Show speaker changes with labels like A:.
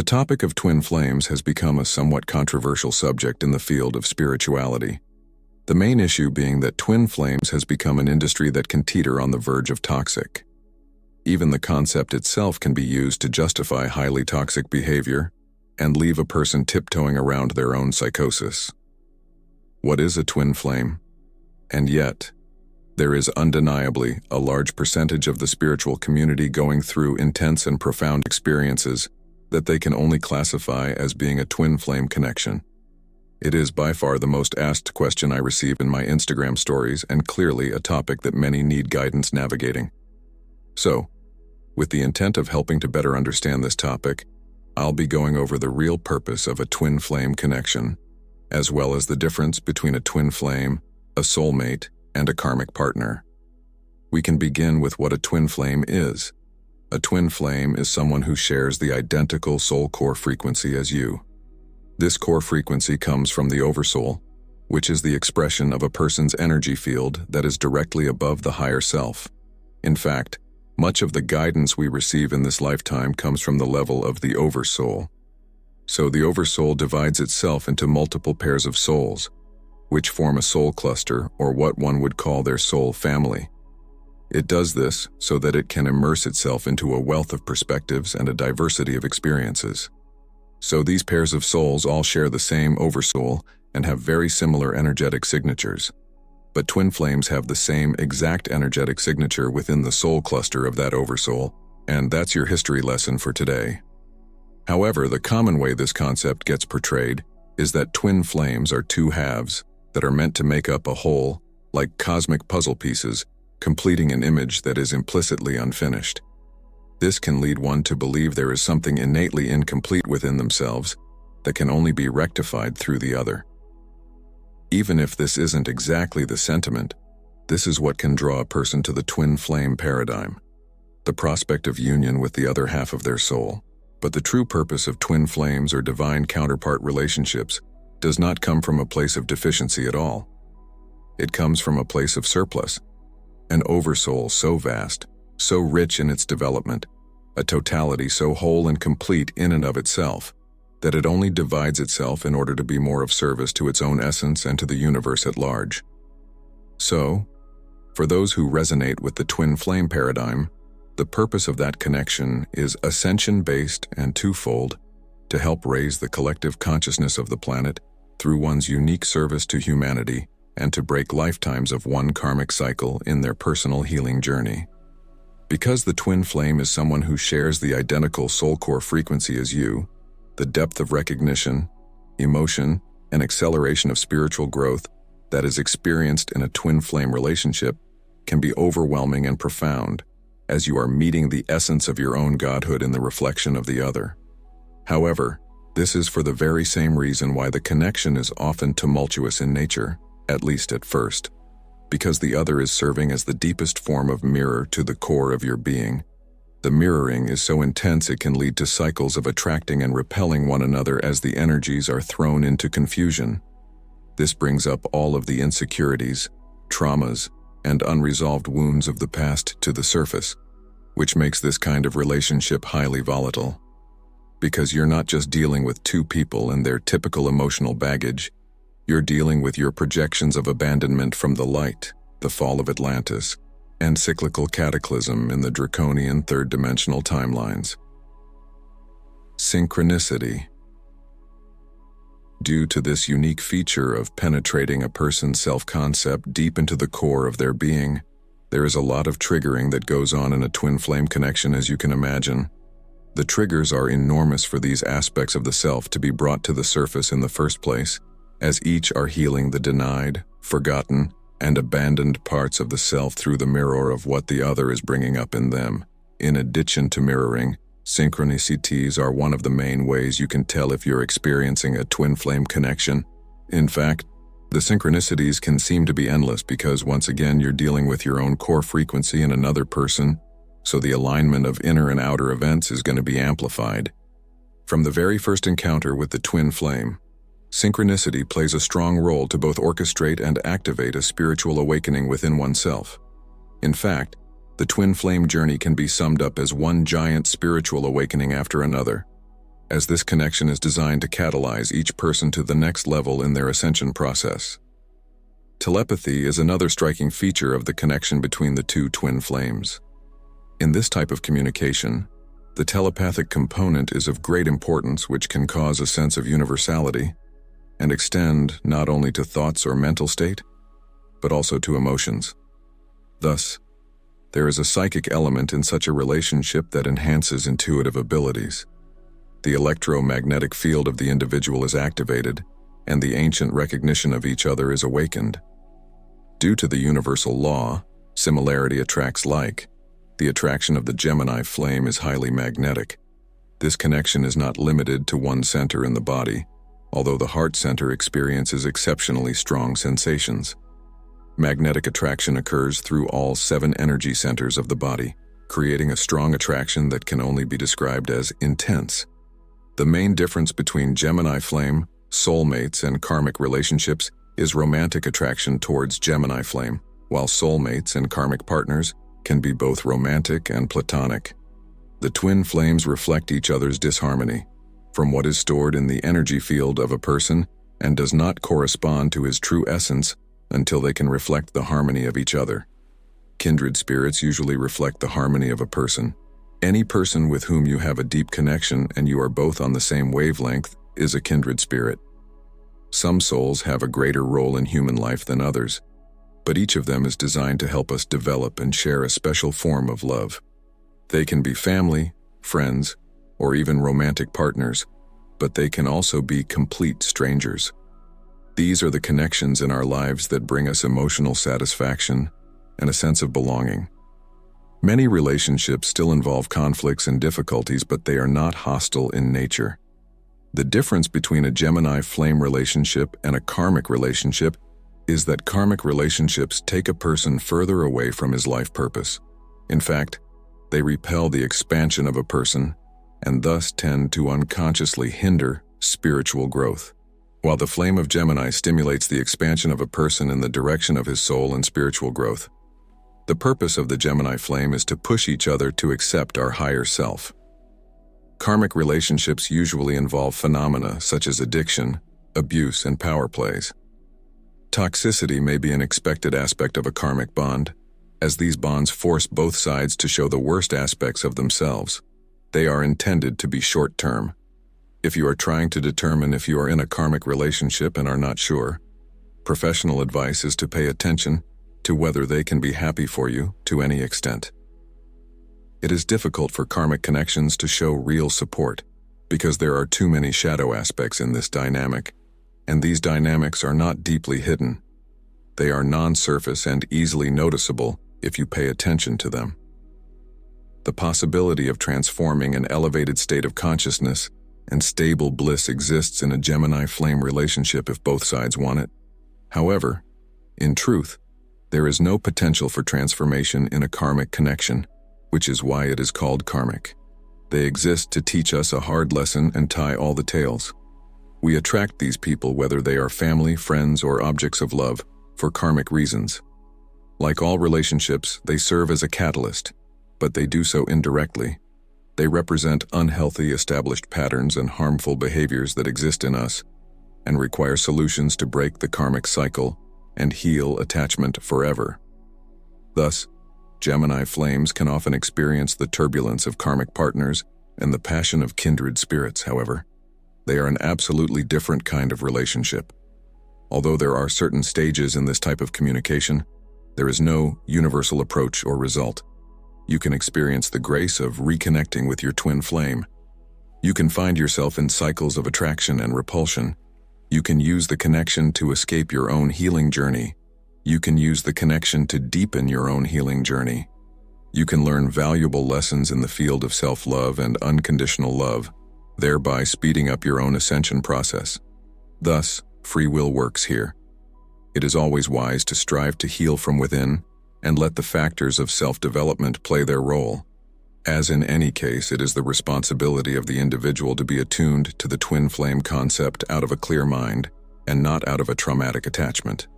A: The topic of twin flames has become a somewhat controversial subject in the field of spirituality. The main issue being that twin flames has become an industry that can teeter on the verge of toxic. Even the concept itself can be used to justify highly toxic behavior and leave a person tiptoeing around their own psychosis. What is a twin flame? And yet, there is undeniably a large percentage of the spiritual community going through intense and profound experiences that they can only classify as being a twin flame connection. It is by far the most asked question I receive in my Instagram stories, and clearly a topic that many need guidance navigating. So, with the intent of helping to better understand this topic, I'll be going over the real purpose of a twin flame connection, as well as the difference between a twin flame, a soulmate, and a karmic partner. We can begin with what a twin flame is. A twin flame is someone who shares the identical soul core frequency as you. This core frequency comes from the oversoul, which is the expression of a person's energy field that is directly above the higher self. In fact, much of the guidance we receive in this lifetime comes from the level of the oversoul. So the oversoul divides itself into multiple pairs of souls, which form a soul cluster, or what one would call their soul family. It does this so that it can immerse itself into a wealth of perspectives and a diversity of experiences. So these pairs of souls all share the same oversoul and have very similar energetic signatures. But twin flames have the same exact energetic signature within the soul cluster of that oversoul, and that's your history lesson for today. However, the common way this concept gets portrayed is that twin flames are two halves that are meant to make up a whole, like cosmic puzzle pieces, completing an image that is implicitly unfinished. This can lead one to believe there is something innately incomplete within themselves that can only be rectified through the other. Even if this isn't exactly the sentiment, this is what can draw a person to the twin flame paradigm, the prospect of union with the other half of their soul. But the true purpose of twin flames or divine counterpart relationships does not come from a place of deficiency at all. It comes from a place of surplus, an oversoul so vast, so rich in its development, a totality so whole and complete in and of itself, that it only divides itself in order to be more of service to its own essence and to the universe at large. So, for those who resonate with the twin flame paradigm, the purpose of that connection is ascension-based and twofold: to help raise the collective consciousness of the planet through one's unique service to humanity, and to break lifetimes of one karmic cycle in their personal healing journey. Because the twin flame is someone who shares the identical soul core frequency as you, the depth of recognition, emotion, and acceleration of spiritual growth that is experienced in a twin flame relationship can be overwhelming and profound, as you are meeting the essence of your own godhood in the reflection of the other. However, this is for the very same reason why the connection is often tumultuous in nature, at least at first, because the other is serving as the deepest form of mirror to the core of your being. The mirroring is so intense it can lead to cycles of attracting and repelling one another as the energies are thrown into confusion. This brings up all of the insecurities, traumas, and unresolved wounds of the past to the surface, which makes this kind of relationship highly volatile. Because you're not just dealing with two people and their typical emotional baggage, you're dealing with your projections of abandonment from the light, the fall of Atlantis, and cyclical cataclysm in the draconian third-dimensional timelines. Synchronicity. Due to this unique feature of penetrating a person's self-concept deep into the core of their being, there is a lot of triggering that goes on in a twin flame connection, as you can imagine. The triggers are enormous for these aspects of the self to be brought to the surface in the first place, as each are healing the denied, forgotten, and abandoned parts of the self through the mirror of what the other is bringing up in them. In addition to mirroring, synchronicities are one of the main ways you can tell if you're experiencing a twin flame connection. In fact, the synchronicities can seem to be endless because once again you're dealing with your own core frequency in another person, so the alignment of inner and outer events is going to be amplified. From the very first encounter with the twin flame, synchronicity plays a strong role to both orchestrate and activate a spiritual awakening within oneself. In fact, the twin flame journey can be summed up as one giant spiritual awakening after another. as this connection is designed to catalyze each person to the next level in their ascension process. Telepathy is another striking feature of the connection between the two twin flames. In this type of communication, the telepathic component is of great importance, which can cause a sense of universality and extend not only to thoughts or mental state, but also to emotions. Thus, there is a psychic element in such a relationship that enhances intuitive abilities. The electromagnetic field of the individual is activated, and the ancient recognition of each other is awakened. Due to the universal law, similarity attracts like, the attraction of the Gemini flame is highly magnetic. This connection is not limited to one center in the body, although the heart center experiences exceptionally strong sensations. Magnetic attraction occurs through all 7 energy centers of the body, creating a strong attraction that can only be described as intense. The main difference between Gemini flame, soulmates, and karmic relationships is romantic attraction towards Gemini flame, while soulmates and karmic partners can be both romantic and platonic. The twin flames reflect each other's disharmony, from what is stored in the energy field of a person and does not correspond to his true essence until they can reflect the harmony of each other. Kindred spirits usually reflect the harmony of a person. Any person with whom you have a deep connection and you are both on the same wavelength is a kindred spirit. Some souls have a greater role in human life than others, but each of them is designed to help us develop and share a special form of love. They can be family, friends, or even romantic partners, but they can also be complete strangers. These are the connections in our lives that bring us emotional satisfaction and a sense of belonging. Many relationships still involve conflicts and difficulties, but they are not hostile in nature. The difference between a Gemini flame relationship and a karmic relationship is that karmic relationships take a person further away from his life purpose. In fact, they repel the expansion of a person and thus tend to unconsciously hinder spiritual growth. While the flame of Gemini stimulates the expansion of a person in the direction of his soul and spiritual growth, the purpose of the Gemini flame is to push each other to accept our higher self. Karmic relationships usually involve phenomena such as addiction, abuse, and power plays. Toxicity may be an expected aspect of a karmic bond, as these bonds force both sides to show the worst aspects of themselves. They are intended to be short-term. If you are trying to determine if you are in a karmic relationship and are not sure, professional advice is to pay attention to whether they can be happy for you to any extent. It is difficult for karmic connections to show real support because there are too many shadow aspects in this dynamic, and these dynamics are not deeply hidden. They are non-surface and easily noticeable if you pay attention to them. The possibility of transforming an elevated state of consciousness and stable bliss exists in a Gemini flame relationship if both sides want it. However, in truth, there is no potential for transformation in a karmic connection, which is why it is called karmic. They exist to teach us a hard lesson and tie all the tails. We attract these people whether they are family, friends, or objects of love for karmic reasons. Like all relationships, they serve as a catalyst, but they do so indirectly. They represent unhealthy established patterns and harmful behaviors that exist in us and require solutions to break the karmic cycle and heal attachment forever. Thus, Gemini flames can often experience the turbulence of karmic partners and the passion of kindred spirits. However, they are an absolutely different kind of relationship. Although there are certain stages in this type of communication, there is no universal approach or result. You can experience the grace of reconnecting with your twin flame. You can find yourself in cycles of attraction and repulsion. You can use the connection to escape your own healing journey. You can use the connection to deepen your own healing journey. You can learn valuable lessons in the field of self-love and unconditional love, thereby speeding up your own ascension process. Thus, free will works here. It is always wise to strive to heal from within and let the factors of self-development play their role. As in any case, it is the responsibility of the individual to be attuned to the twin flame concept out of a clear mind and not out of a traumatic attachment.